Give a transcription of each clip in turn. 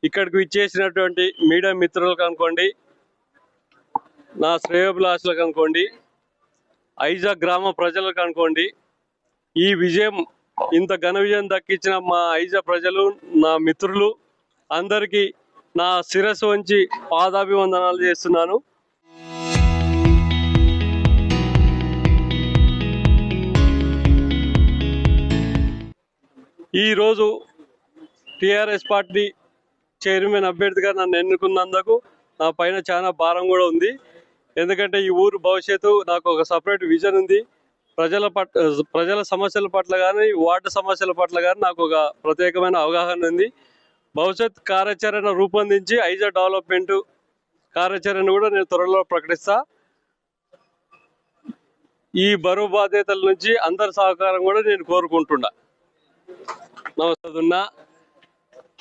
ఇక్కడికి ఇచ్చేసినటువంటి మీడియా మిత్రులకు అనుకోండి, నా శ్రేయోభిలాషులకు అనుకోండి, ఐజా గ్రామ ప్రజలకు అనుకోండి, ఈ విజయం ఇంత ఘన విజయం దక్కించిన మా ఐజా ప్రజలు, నా మిత్రులు అందరికీ నా శిరస్సు వంచి పాదాభివందనాలు చేస్తున్నాను. ఈరోజు టీఆర్ఎస్ పార్టీ చైర్మన్ అభ్యర్థిగా నన్ను ఎన్నుకున్నందుకు నా పైన చాలా భారం కూడా ఉంది. ఎందుకంటే ఈ ఊరు భవిష్యత్తు నాకు ఒక సపరేట్ విజన్ ఉంది. ప్రజల సమస్యల పట్ల కానీ, వార్డు సమస్యల పట్ల కానీ నాకు ఒక ప్రత్యేకమైన అవగాహన ఉంది. భవిష్యత్ కార్యాచరణ రూపొందించి ఐజా డెవలప్మెంట్ కార్యాచరణ కూడా నేను త్వరలో ప్రకటిస్తా. ఈ బరువు బాధ్యతల నుంచి అందరి సహకారం కూడా నేను కోరుకుంటున్నా. నమస్తే.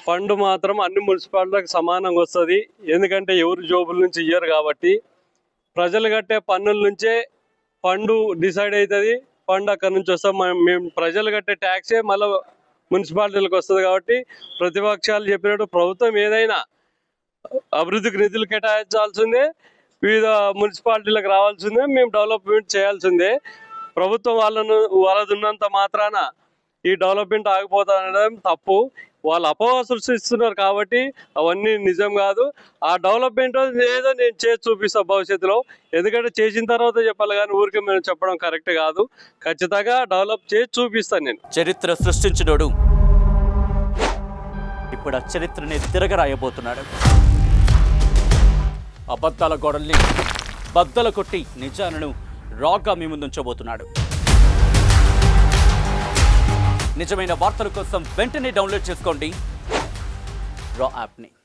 ఫండ్ మాత్రం అన్ని మున్సిపాలిటీలకు సమానంగా వస్తుంది. ఎందుకంటే ఎవరు జోబుల నుంచి ఇయ్యరు కాబట్టి ప్రజలు కట్టే పన్నుల నుంచే ఫండ్ డిసైడ్ అవుతుంది. ఫండ్ అక్కడి నుంచి వస్తాం. మేము ప్రజలు కట్టే ట్యాక్సే మళ్ళీ మున్సిపాలిటీలకు వస్తుంది. కాబట్టి ప్రతిపక్షాలు చెప్పినట్టు ప్రభుత్వం ఏదైనా అభివృద్ధికి నిధులు కేటాయించాల్సిందే, వివిధ మున్సిపాలిటీలకు రావాల్సిందే, మేము డెవలప్మెంట్ చేయాల్సిందే. ప్రభుత్వం వాళ్ళది ఉన్నంత మాత్రాన ఈ డెవలప్మెంట్ ఆగిపోతానడం తప్పు. వాళ్ళు అపోహ సృష్టిస్తున్నారు కాబట్టి అవన్నీ నిజం కాదు. ఆ డెవలప్మెంట్ ఏదో నేను చేసి చూపిస్తాను భవిష్యత్తులో. ఎందుకంటే చేసిన తర్వాత చెప్పాలి కానీ ఊరికే మేము చెప్పడం కరెక్ట్ కాదు. ఖచ్చితంగా డెవలప్ చేసి చూపిస్తాను నేను. చరిత్ర సృష్టించినోడు ఇప్పుడు ఆ చరిత్రని తిరగరాయబోతున్నాడు. అబద్ధాల గోడల్ని బద్దల కొట్టి నిజాలను రాగా మీ ముందుంచబోతున్నాడు. నిజమైన వార్తల కోసం వెంటనే డౌన్లోడ్ చేసుకోండి రా యాప్ని.